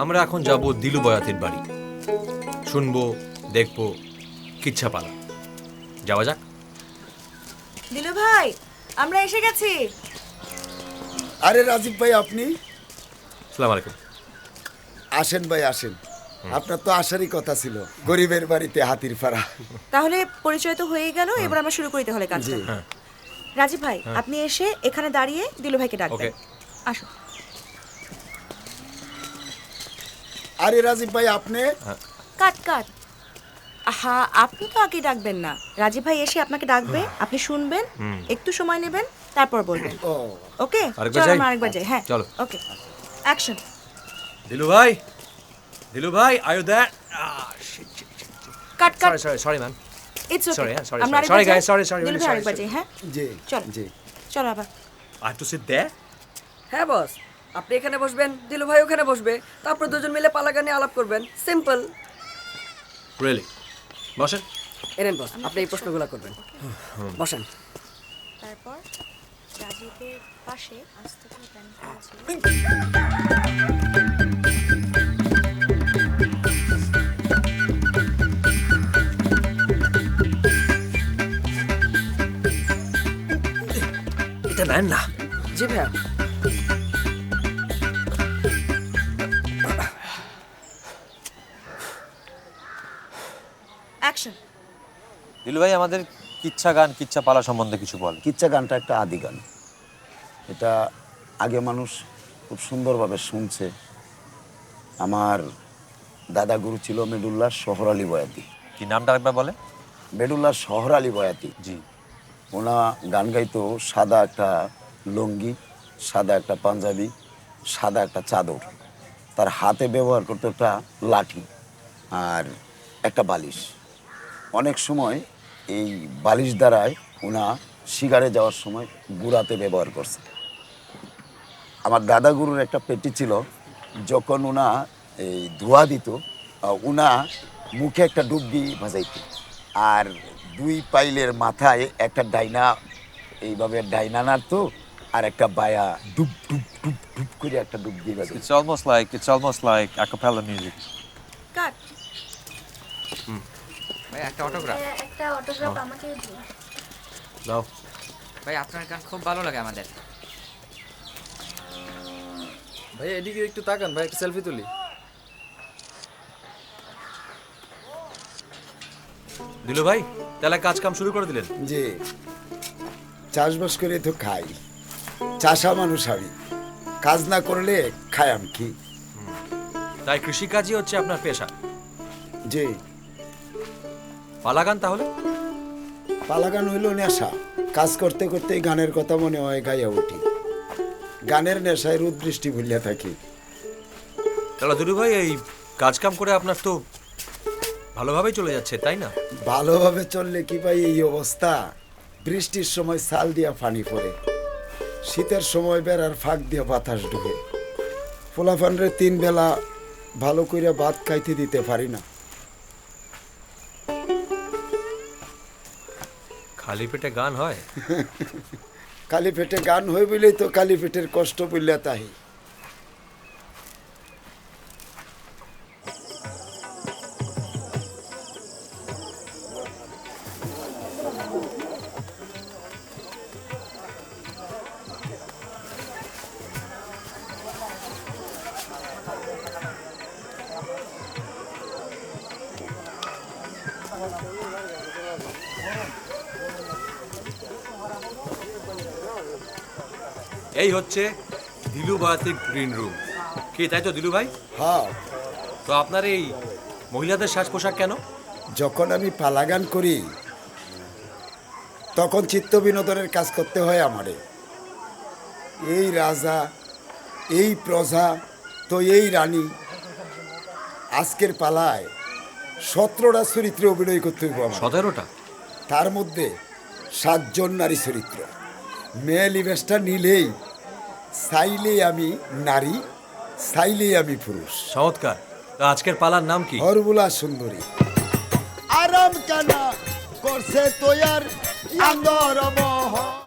আমরা এখন যাব দিলু বয়াতির বাড়ি, শুনবো, দেখবো কিচ্ছা পালা। যাওয়া যাক। দিলু ভাই, আমরা এসে গেছি। আরে রাজীব ভাই, আপনি? আসসালামু আলাইকুম। আসেন ভাই আসেন, আপনার তো আসারই কথা ছিল। গরিবের বাড়িতে হাতির পাড়া। তাহলে পরিচয় তো হয়েই গেল, এবার আমরা শুরু করি তাহলে কাজটা। হ্যাঁ। রাজীব ভাই, আপনি এসে এখানে দাঁড়িয়ে দিলু ভাইকে ডাকবেন। ওকে। আসুন। আরে রাজীব ভাই, আপনি? কাট কাট। আহা, আপনি তো আগে ডাকবেন না। রাজীব ভাই এসে আপনাকে ডাকবে, আপনি শুনবেন, একটু সময় নেবেন, তারপর বলবেন। ও ওকে, আরেকবার চলো যাই? আমরা আরেকবার যাই। হ্যাঁ চলো। Okay, action. দিলু ভাই, দিলু ভাই, are you that? Cut cut. Sorry ma'am. It's okay. Sorry, yeah, sorry, আমরা sorry. আরেকবার Sorry, guys, যাই? sorry, sorry, দিলু really ভাই sorry, আরেকবার sorry. যাই, হ্যাঁ? জি চলো। জি। চলো আবার। I have to sit there? হ্যাঁ বস, আপনি এখানে বসবেন, দিলু ভাই ওখানে বসবে, তারপর দুজন মিলে পালা গানে আলাপ করবেন। সিম্পল। Really? বসেন। এনেন বস, আপনি এই প্রশ্নগুলো করবেন। বসেন। তারপর রাজীবের পাশে আস্তে করে প্ল্যান করা ছিল। এটা নেন না। জি ভাইয়া। অ্যাকশন। দিলু ভাই, আমাদের কিচ্ছা গান কিচ্ছা পালা সম্বন্ধে কিছু বল। কিচ্ছা গানটা একটা আদি গান। এটা আগে মানুষ খুব সুন্দরভাবে শুনছে। আমার দাদা গুরু ছিল মেডুল্লাহ শহর আলী বয়াতি। কি নামটা একবার বলে? মেডুল্লাহ শহর আলী বয়াতি। জি। ওনা গান গাইতো সাদা একটা লুঙ্গি, সাদা একটা পাঞ্জাবি, সাদা একটা চাদর। তার হাতে ব্যবহার করতো একটা লাঠি আর একটা বালিশ। অনেক সময় এই বালিশ দ্বারায় ওনা শিকারে যাওয়ার সময় গুড়াতে ব্যবহার করছে। আমার দাদা গুরুর একটা পেটি ছিল, যখন ওনা এই ধোয়া দিত, ওনা মুখে একটা ডুববি বাজাইত, আর দুই পাইলের মাথায় একটা ডাইনা এইভাবে ডাইনা নাড়তো, আর একটা বায়া ডুব ডুব ডুব ডুব করে একটা ডুববি বাজাইত। It's almost like a cappella music. কাট। ভাই একটা অটোগ্রাফ। একটা অটোগ্রাফ আমাকে দিন। দাও। ভাই আপনার গান খুব ভালো লাগে আমাদের। ভাই এদিকে একটু তাকান ভাই, একটা সেলফি তুলি। দিলু ভাই, তাহলে কাজ কাম শুরু করে দিলেন? যে চাষবাস করে তো খাই, চাষা মানুষ আমি, কাজ না করলে খায়াম কি? তাই কৃষিকাজই হচ্ছে আপনার পেশা? যে পালাগান তাহলে? পালাগান হইল নেশা। কাজ করতে করতেই গানের কথা মনে হয়, গাইয়া উঠি। গানের নেশায় রোদ বৃষ্টি ভুলিয়া থাকি। তাহলে দিলু ভাই, এই কাজ কাম করে আপনার তো ভালোভাবেই চলে যাচ্ছে, তাই না? ভালোভাবে চললে কি ভাই এই অবস্থা? বৃষ্টির সময় ছাল দিয়া পানি পড়ে, শীতের সময় বেড়ার ফাঁক দিয়া বাতাস ঢুকে। পোলাপানরে 3 বেলা ভালো কইরা ভাত খাইতে দিতে পারি না। খালি পেটে গান হয়? খালি পেটে গান হই বলেই তো খালি পেটের কষ্ট বললে তাই। এই হচ্ছে দিলু বয়াতির গ্রিন রুম। কি তাই তো দিলু ভাই? হ্যাঁ, তো আপনার এই মহিলাদের সাজ পোশাক কেন? যখন আমি পালাগান করি তখন চিত্ত বিনোদনের কাজ করতে হয় আমারে। এই রাজা, এই প্রজা, তো এই রানী। আজকের পালায় 17টা চরিত্রে অভিনয় করতে হইব আমার। 17টা? তার মধ্যে 7 জন নারী চরিত্র। মেয়ে লিবেসটা নিলেই চাইলেই আমি নারী, চাইলেই আমি পুরুষ। চমৎকার। তা আজকের পালার নাম কি? হরবুলা সুন্দরী। আরাম কানা করছে তোয়ার আন্দর মোহ।